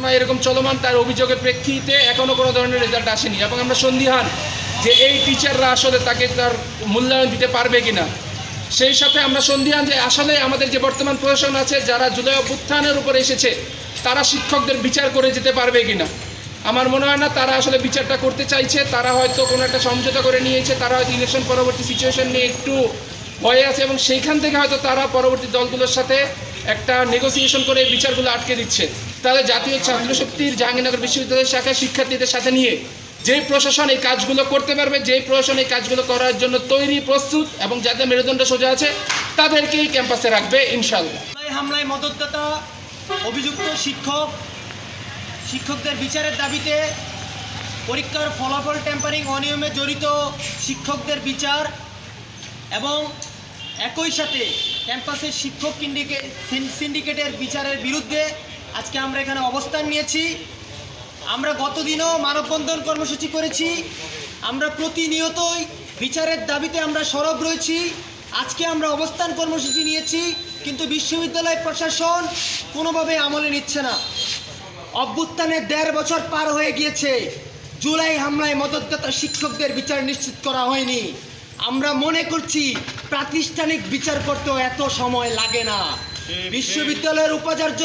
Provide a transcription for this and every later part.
ঘটনা এরকম চলমান, তার অভিযোগের প্রেক্ষিতে এখনও কোনো ধরনের রেজাল্ট আসেনি এবং আমরা সন্দিহান যে এই টিচাররা আসলে তাকে তার মূল্যায়ন দিতে পারবে কিনা। সেই সাথে আমরা সন্দিহান যে আসলে আমাদের যে বর্তমান প্রশাসন আছে, যারা জুলাই অভ্যুত্থানের উপরে এসেছে, তারা শিক্ষকদের বিচার করে যেতে পারবে কিনা। আমার মনে হয় না তারা আসলে বিচারটা করতে চাইছে। তারা হয়তো কোনো একটা সমঝোতা করে নিয়েছে, তারা হয়তো ইলেকশন পরবর্তী সিচুয়েশন নিয়ে একটু ভয়ে আছে এবং সেইখান থেকে হয়তো তারা পরবর্তী দলগুলোর সাথে একটা নেগোসিয়েশন করে এই বিচারগুলো আটকে দিচ্ছে। তাহলে জাতীয় ছাত্রশক্তির জাহাঙ্গীরনগর বিশ্ববিদ্যালয়ের শাখায় শিক্ষার্থীদের সাথে নিয়ে যেই প্রশাসন এই কাজগুলো করতে পারবে, যেই প্রশাসন এই কাজগুলো করার জন্য তৈরি প্রস্তুত এবং যাদের মেরুদণ্ড সোজা আছে, তাদেরকেই ক্যাম্পাসে রাখবে ইনশাআল্লাহ। হামলায় মদতদাতা অভিযুক্ত শিক্ষকদের বিচারের দাবিতে পরীক্ষার ফলাফল ট্যাম্পারিং অনিয়মে জড়িত শিক্ষকদের বিচার এবং একই সাথে ক্যাম্পাসের শিক্ষক সিন্ডিকেটের বিচারের বিরুদ্ধে আজকে আমরা এখানে অবস্থান নিয়েছি। আমরা গতদিনও মানববন্ধন কর্মসূচি করেছি। আমরা প্রতিনিয়তই বিচারের দাবিতে আমরা সরব রয়েছি। আজকে আমরা অবস্থান কর্মসূচি নিয়েছি, কিন্তু বিশ্ববিদ্যালয় প্রশাসন কোনোভাবে আমলে নিচ্ছে না। অভ্যুত্থানের 1.5 বছর পার হয়ে গিয়েছে, জুলাই হামলায় মদতদাতা শিক্ষকদের বিচার নিশ্চিত করা হয়নি। আমরা মনে করছি প্রাতিষ্ঠানিক বিচার করতেও এত সময় লাগে না। বিশ্ববিদ্যালয়ের উপাচার্য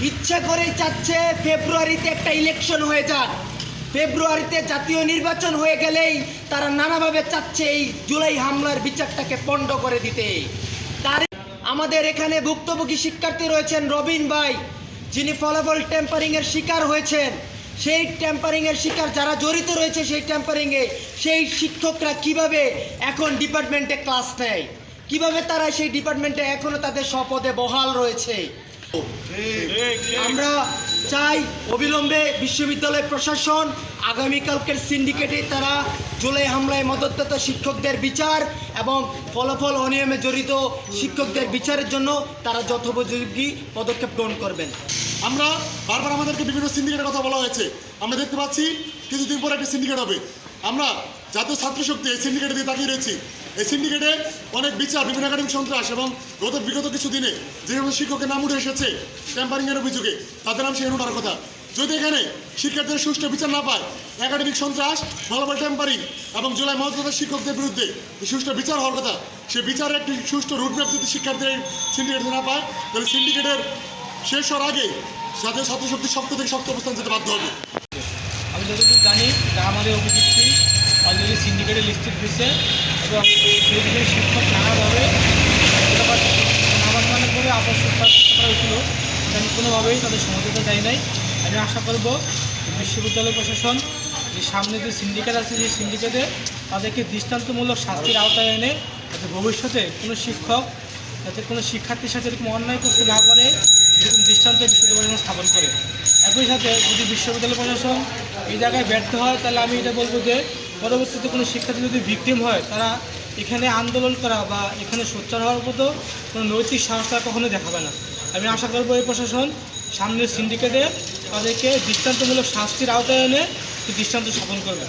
ইচ্ছা করেই চাচ্ছে ফেব্রুয়ারিতে একটা ইলেকশন হয়ে যাক। ফেব্রুয়ারিতে জাতীয় নির্বাচন হয়ে গেলেই তারা নানাভাবে চাচ্ছে এই জুলাই হামলার বিচারটাকে পণ্ড করে দিতে। তার আমাদের এখানে ভুক্তভোগী শিক্ষার্থী রয়েছেন রবিন ভাই, যিনি ফলাফল ট্যাম্পারিংয়ের শিকার হয়েছেন। সেই ট্যাম্পারিংয়ের শিকার যারা জড়িত রয়েছে সেই ট্যাম্পারিংয়ে, সেই শিক্ষকরা কিভাবে এখন ডিপার্টমেন্টে ক্লাস নেয়, কিভাবে তারা সেই ডিপার্টমেন্টে এখনও তাদের স্বপদে বহাল রয়েছে। আমরা চাই অবিলম্বে বিশ্ববিদ্যালয় প্রশাসন আগামীকালকের সিন্ডিকেটে তারা জুলাই হামলায় মদতদাতা শিক্ষকদের বিচার এবং ফলাফল অনিয়মে জড়িত শিক্ষকদের বিচারের জন্য তারা যথোপযোগী পদক্ষেপ গ্রহণ করবেন। আমরা বারবার আমাদেরকে বিভিন্ন সিন্ডিকেটের কথা বলা হয়েছে। আমরা দেখতে পাচ্ছি কিছুদিন পরে একটা সিন্ডিকেট হবে। আমরা জাতীয় ছাত্রশক্তি এই সিন্ডিকেটে দিয়ে তাকিয়ে রয়েছি। এই সিন্ডিকেটে অনেক বিচার, বিভিন্ন একাডেমিক সন্ত্রাস এবং বিগত কিছু দিনে যে শিক্ষকের নাম উঠে এসেছে ট্যাম্পারিংয়ের অভিযোগে, তাদের নাম সেখানে ওঠার কথা। যদি এখানে শিক্ষার্থীরা সুষ্ঠু বিচার না পায়, একাডেমিক সন্ত্রাস, ফলাফল ট্যাম্পারিং এবং জুলাই মদতদাতা শিক্ষকদের বিরুদ্ধে সুষ্ঠু বিচার হওয়ার কথা, সেই বিচারের একটি সুষ্ঠু রুটম্যাপ যদি শিক্ষার্থীরা সিন্ডিকেট না পায়, তাহলে সিন্ডিকেটের শেষ হওয়ার আগে জাতীয় ছাত্রশক্তি শক্ত থেকে শক্ত অবস্থান যেতে বাধ্য হবে। আমি যতটুকু জানি যে আমাদের অভিযুক্তি অলরেডি সিন্ডিকেটে লিস্টেড হয়েছে এবং সেই বিষয়ে শিক্ষক নানাভাবে নানাভাবে আবশ্যক করা হয়েছিল, আমি কোনোভাবেই তাদের সমঝোতা দেয় নাই। আমি আশা করব বিশ্ববিদ্যালয় প্রশাসন যে সামনে যে সিন্ডিকেট আছে, সেই সিন্ডিকেটে তাদেরকে দৃষ্টান্তমূলক শাস্তির আওতায় এনে যাতে ভবিষ্যতে কোনো শিক্ষক যাতে কোনো শিক্ষার্থীর সাথে এরকম অন্যায় করতে না পারে, এরকম দৃষ্টান্ত বিশ্ববিদ্যালয় প্রশাসন স্থাপন করে। একই সাথে যদি বিশ্ববিদ্যালয় প্রশাসন এই জায়গায় ব্যর্থ হয়, তাহলে আমি এটা বলবো যে পরবর্তীতে কোনো শিক্ষার্থী যদি ভিকটিম হয়, তারা এখানে আন্দোলন করা বা এখানে সোচ্চার হওয়ার মতো কোনো নৈতিক সাহস তারা কখনোই দেখাবে না। আমি আশা করবো এই প্রশাসন সামনের সিন্ডিকেটে তাদেরকে দৃষ্টান্তমূলক শাস্তির আওতায় এনে দৃষ্টান্ত স্থাপন করবে।